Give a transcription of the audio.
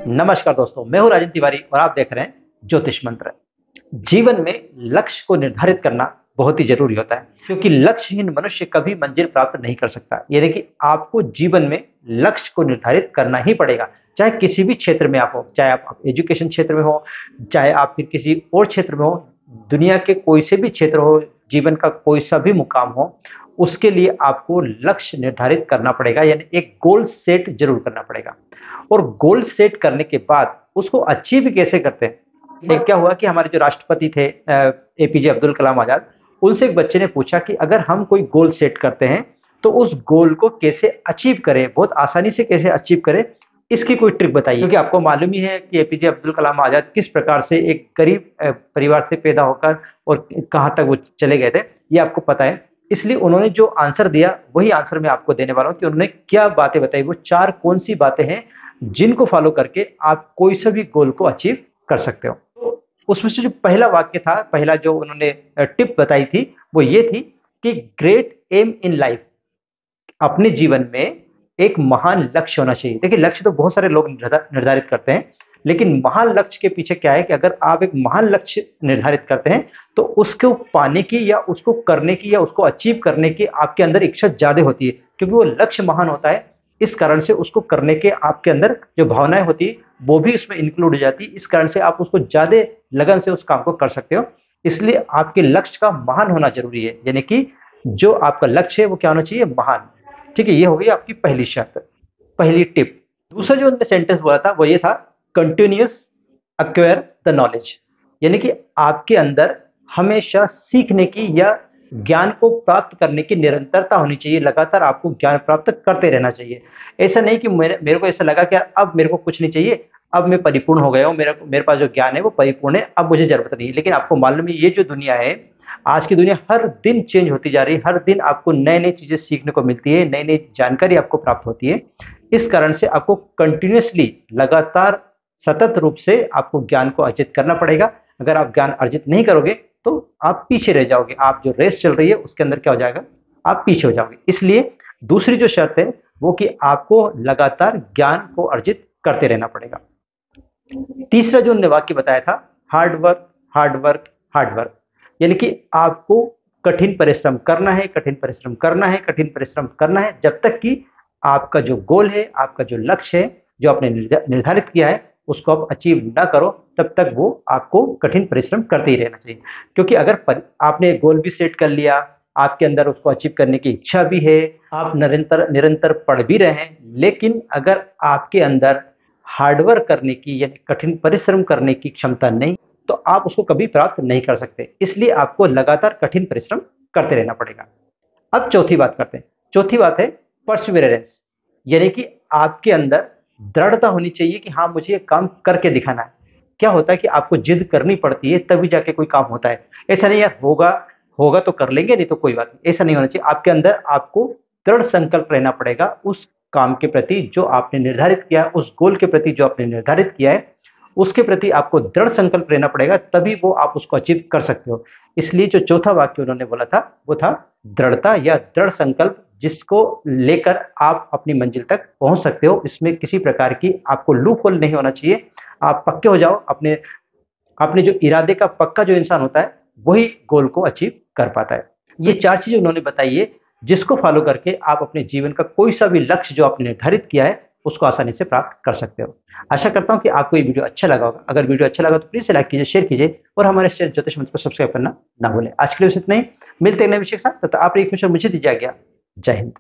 नमस्कार दोस्तों, मैं हूं राजन तिवारी और आप देख रहे हैं ज्योतिष मंत्र। जीवन में लक्ष्य को निर्धारित करना बहुत ही जरूरी होता है, क्योंकि लक्ष्यहीन मनुष्य कभी मंजिल प्राप्त नहीं कर सकता। यानी कि आपको जीवन में लक्ष्य को निर्धारित करना ही पड़ेगा, चाहे किसी भी क्षेत्र में आप हो, चाहे आप एजुकेशन क्षेत्र में हो, चाहे आप फिर किसी और क्षेत्र में हो, दुनिया के कोई से भी क्षेत्र हो, जीवन का कोई सा भी मुकाम हो, उसके लिए आपको लक्ष्य निर्धारित करना पड़ेगा। यानी एक गोल सेट जरूर करना पड़ेगा। और गोल सेट करने के बाद उसको अचीव कैसे करते हैं। एक क्या हुआ कि हमारे जो राष्ट्रपति थे एपीजे अब्दुल कलाम आजाद, उनसे एक बच्चे ने पूछा कि अगर हम कोई गोल सेट करते हैं तो उस गोल को कैसे अचीव करें, बहुत आसानी से कैसे अचीव करें, इसकी कोई ट्रिक बताइए। क्योंकि आपको मालूम ही है कि एपीजे अब्दुल कलाम आजाद किस प्रकार से एक गरीब परिवार से पैदा होकर और कहाँ तक वो चले गए थे, ये आपको पता है। इसलिए उन्होंने जो आंसर दिया वही आंसर मैं आपको देने वाला हूँ कि उन्होंने क्या बातें बताई, वो चार कौन सी बातें हैं जिनको फॉलो करके आप कोई सा भी गोल को अचीव कर सकते हो। तो उसमें से जो पहला वाक्य था, पहला जो उन्होंने टिप बताई थी, वो ये थी कि ग्रेट एम इन लाइफ, अपने जीवन में एक महान लक्ष्य होना चाहिए। देखिए, लक्ष्य तो बहुत सारे लोग निर्धारित करते हैं, लेकिन महान लक्ष्य के पीछे क्या है कि अगर आप एक महान लक्ष्य निर्धारित करते हैं तो उसको पाने की या उसको करने की या उसको अचीव करने की आपके अंदर इच्छा ज्यादा होती है, क्योंकि वो लक्ष्य महान होता है। इस कारण से उसको करने के आपके अंदर जो भावनाएं होती है वो भी उसमें इंक्लूड हो जाती है। इस कारण से आप उसको ज्यादा लगन से उस काम को कर सकते हो। इसलिए आपके लक्ष्य का महान होना जरूरी है। यानी कि जो आपका लक्ष्य है वो क्या होना चाहिए, महान। ठीक है, ये हो गई आपकी पहली शर्त, पहली टिप। दूसरा जो उन्होंने सेंटेंस बोला था वो ये था, कंटिन्यूअस एक्वायर द नॉलेज। यानी कि आपके अंदर हमेशा सीखने की या ज्ञान को प्राप्त करने की निरंतरता होनी चाहिए। लगातार आपको ज्ञान प्राप्त करते रहना चाहिए। ऐसा नहीं कि मेरे को ऐसा लगा कि अब मेरे को कुछ नहीं चाहिए, अब मैं परिपूर्ण हो गया हूँ, मेरे पास जो ज्ञान है वो परिपूर्ण है, अब मुझे जरूरत नहीं है। लेकिन आपको मालूम है, ये जो दुनिया है, आज की दुनिया हर दिन चेंज होती जा रही है। हर दिन आपको नई नई चीजें सीखने को मिलती है, नई नई जानकारी आपको प्राप्त होती है। इस कारण से आपको कंटिन्यूअसली, लगातार, सतत रूप से आपको ज्ञान को अर्जित करना पड़ेगा। अगर आप ज्ञान अर्जित नहीं करोगे तो आप पीछे रह जाओगे। आप जो रेस चल रही है उसके अंदर क्या हो जाएगा, आप पीछे हो जाओगे। इसलिए दूसरी जो शर्त है वो कि आपको लगातार ज्ञान को अर्जित करते रहना पड़ेगा। तीसरा जो उन्होंने वाक्य बताया था, hard work, hard work, hard work. यानी कि आपको कठिन परिश्रम करना है, कठिन परिश्रम करना है, कठिन परिश्रम करना है, जब तक कि आपका जो गोल है, आपका जो लक्ष्य है, जो आपने निर्धारित किया है, उसको आप अचीव ना करो, तब तक वो आपको कठिन परिश्रम करते ही रहना चाहिए। क्योंकि अगर आपने गोल भी सेट कर लिया, आपके अंदर उसको अचीव करने की इच्छा भी है, आप निरंतर निरंतर पढ़ भी रहे हैं, लेकिन अगर आपके अंदर हार्डवर्क करने की यानी कठिन परिश्रम करने की क्षमता नहीं, तो आप उसको कभी प्राप्त नहीं कर सकते। इसलिए आपको लगातार कठिन परिश्रम करते रहना पड़ेगा। अब चौथी बात करते हैं। चौथी बात है परसिवियरेंस। यानी कि आपके अंदर दृढ़ता होनी चाहिए कि हाँ, मुझे ये काम करके दिखाना है। क्या होता है कि आपको जिद करनी पड़ती है, तभी जाके कोई काम होता है। ऐसा नहीं यार, होगा होगा तो कर लेंगे, नहीं तो कोई बात नहीं, ऐसा नहीं होना चाहिए। आपके अंदर आपको दृढ़ संकल्प रहना पड़ेगा उस काम के प्रति जो आपने निर्धारित किया है, उस गोल के प्रति जो आपने निर्धारित किया है, उसके प्रति आपको दृढ़ संकल्प रहना पड़ेगा, तभी वो आप उसको अचीव कर सकते हो। इसलिए जो चौथा वाक्य उन्होंने बोला था वो था दृढ़ता या दृढ़ संकल्प, जिसको लेकर आप अपनी मंजिल तक पहुंच सकते हो। इसमें किसी प्रकार की आपको लूप होल नहीं होना चाहिए। आप पक्के हो जाओ। अपने अपने जो इरादे का पक्का जो इंसान होता है वही गोल को अचीव कर पाता है। ये चार चीजें उन्होंने बताई है, जिसको फॉलो करके आप अपने जीवन का कोई सा भी लक्ष्य जो आपने निर्धारित किया है उसको आसानी से प्राप्त कर सकते हो। आशा करता हूं कि आपको ये वीडियो अच्छा लगा होगा। अगर वीडियो अच्छा लगा तो प्लीज लाइक कीजिए, शेयर कीजिए और हमारे चैनल ज्योतिष मंत्र को सब्सक्राइब करना ना भूलें। आज के लिए बस इतना ही, मिलते हैं नए विषय के साथ। तब तक आप एक मुझे दीजिए आज्ञा। जय हिंद।